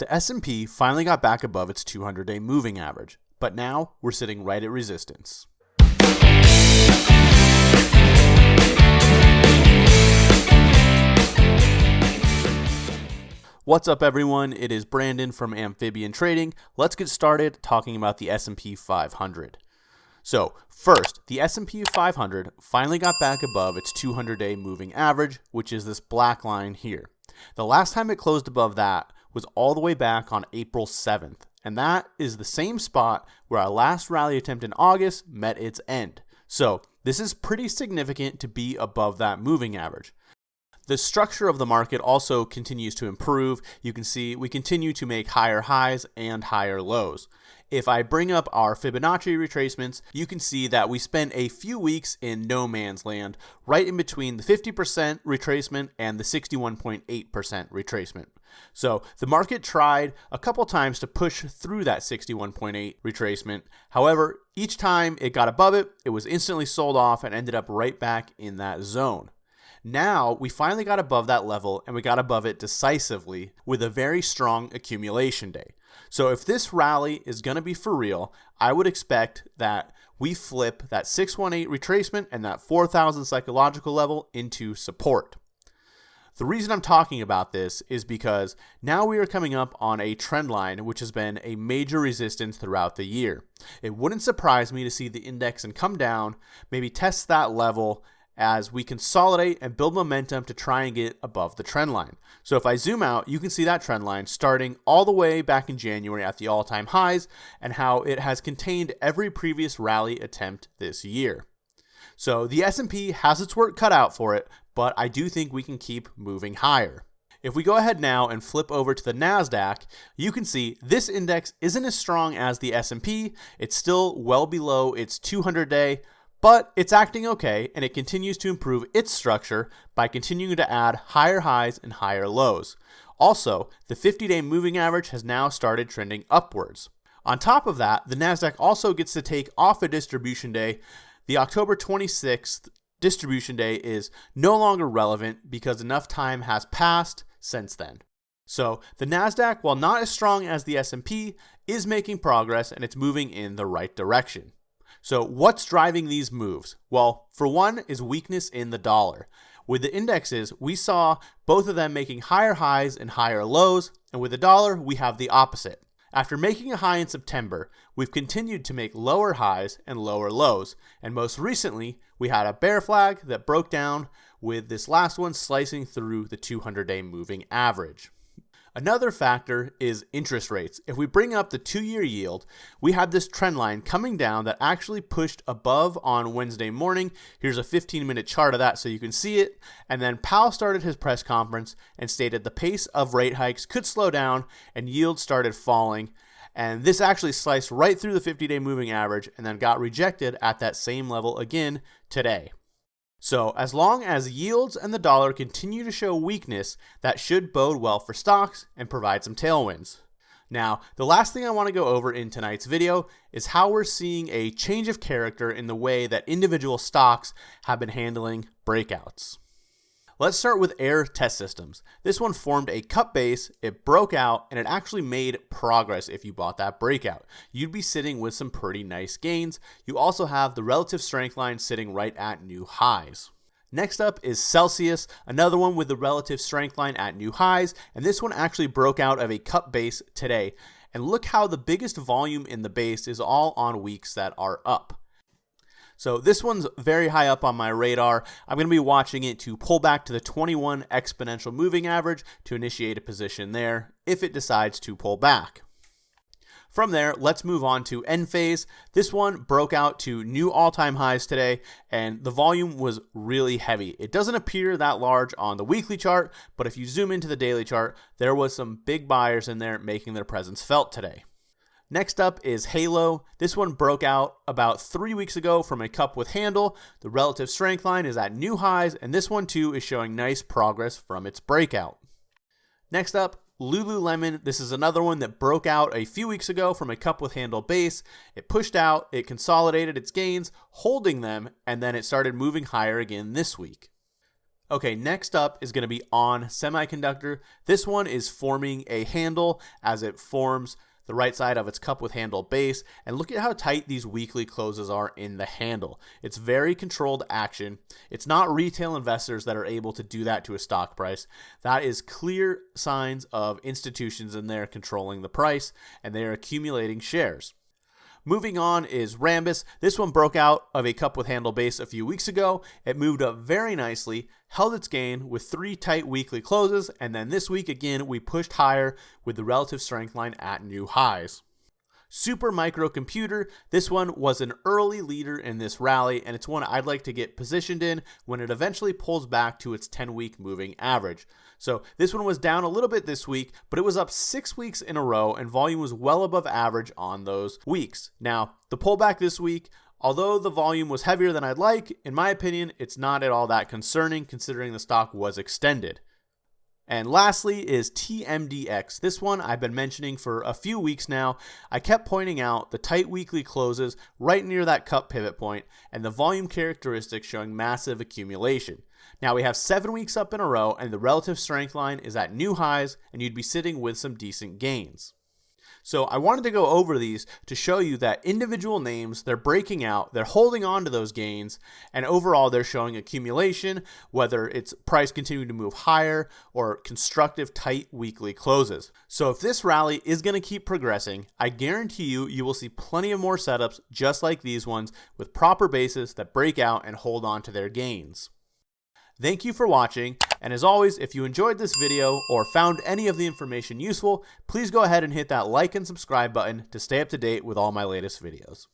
The S&P finally got back above its 200-day moving average, but now we're sitting right at resistance. What's up everyone, it is Brandon from Amphibian Trading. Let's get started talking about the S&P 500. So first, the S&P 500 finally got back above its 200-day moving average, which is this black line here. The last time it closed above that was all the way back on April 7th, and that is the same spot where our last rally attempt in August met its end. So this is pretty significant to be above that moving average. The structure of the market also continues to improve. You can see we continue to make higher highs and higher lows. If I bring up our Fibonacci retracements, you can see that we spent a few weeks in no man's land, right in between the 50% retracement and the 61.8% retracement. So the market tried a couple times to push through that 61.8 retracement. However, each time it got above it, it was instantly sold off and ended up right back in that zone. Now, we finally got above that level and we got above it decisively with a very strong accumulation day. So if this rally is going to be for real, I would expect that we flip that 618 retracement and that 4,000 psychological level into support. The reason I'm talking about this is because now we are coming up on a trend line which has been a major resistance throughout the year. It wouldn't surprise me to see the index and come down, maybe test that level as we consolidate and build momentum to try and get above the trend line. So if I zoom out, you can see that trend line starting all the way back in January at the all-time highs and how it has contained every previous rally attempt this year. So the S&P has its work cut out for it, but I do think we can keep moving higher. If we go ahead now and flip over to the NASDAQ, you can see this index isn't as strong as the S&P. It's still well below its 200-day, but it's acting okay, and it continues to improve its structure by continuing to add higher highs and higher lows. Also, the 50-day moving average has now started trending upwards. On top of that, the NASDAQ also gets to take off a distribution day. The October 26th distribution day is no longer relevant because enough time has passed since then. So the NASDAQ, while not as strong as the S&P, is making progress and it's moving in the right direction. So what's driving these moves? Well, for one is weakness in the dollar. With the indexes, we saw both of them making higher highs and higher lows, and with the dollar, we have the opposite. After making a high in September, we've continued to make lower highs and lower lows, and most recently, we had a bear flag that broke down with this last one slicing through the 200-day moving average. Another factor is interest rates. If we bring up the 2-year yield, we had this trend line coming down that actually pushed above on Wednesday morning. Here's a 15-minute chart of that so you can see it. And then Powell started his press conference and stated the pace of rate hikes could slow down and yields started falling. And this actually sliced right through the 50-day moving average and then got rejected at that same level again today. So as long as yields and the dollar continue to show weakness, that should bode well for stocks and provide some tailwinds. Now, the last thing I want to go over in tonight's video is how we're seeing a change of character in the way that individual stocks have been handling breakouts. Let's start with Air Test Systems. This one formed a cup base, it broke out, and it actually made progress if you bought that breakout. You'd be sitting with some pretty nice gains. You also have the relative strength line sitting right at new highs. Next up is Celsius, another one with the relative strength line at new highs, and this one actually broke out of a cup base today. And look how the biggest volume in the base is all on weeks that are up. So this one's very high up on my radar. I'm going to be watching it to pull back to the 21 exponential moving average to initiate a position there if it decides to pull back. From there, let's move on to Enphase. This one broke out to new all-time highs today, and the volume was really heavy. It doesn't appear that large on the weekly chart, but if you zoom into the daily chart, there was some big buyers in there making their presence felt today. Next up is Halo. This one broke out about 3 weeks ago from a cup with handle. The relative strength line is at new highs, and this one too is showing nice progress from its breakout. Next up, Lululemon. This is another one that broke out a few weeks ago from a cup with handle base. It pushed out, it consolidated its gains, holding them, and then it started moving higher again this week. Okay, next up is going to be on semiconductor. This one is forming a handle as it forms the right side of its cup with handle base, and look at how tight these weekly closes are in the handle. It's very controlled action. It's not retail investors that are able to do that to a stock price. That is clear signs of institutions in there controlling the price, and they are accumulating shares. Moving on is Rambus. This one broke out of a cup with handle base a few weeks ago. It moved up very nicely, held its gain with 3 tight weekly closes, and then this week again we pushed higher with the relative strength line at new highs. Super Microcomputer, this one was an early leader in this rally, and it's one I'd like to get positioned in when it eventually pulls back to its 10-week moving average. So this one was down a little bit this week, but it was up 6 weeks in a row, and volume was well above average on those weeks. Now, the pullback this week, although the volume was heavier than I'd like, in my opinion, it's not at all that concerning considering the stock was extended. And lastly is TMDX. This one I've been mentioning for a few weeks now. I kept pointing out the tight weekly closes right near that cup pivot point and the volume characteristics showing massive accumulation. Now we have 7 weeks up in a row and the relative strength line is at new highs and you'd be sitting with some decent gains. So I wanted to go over these to show you that individual names, they're breaking out, they're holding on to those gains, and overall they're showing accumulation, whether it's price continuing to move higher or constructive tight weekly closes. So if this rally is going to keep progressing, I guarantee you will see plenty of more setups just like these ones with proper bases that break out and hold on to their gains. Thank you for watching, and as always, if you enjoyed this video or found any of the information useful, please go ahead and hit that like and subscribe button to stay up to date with all my latest videos.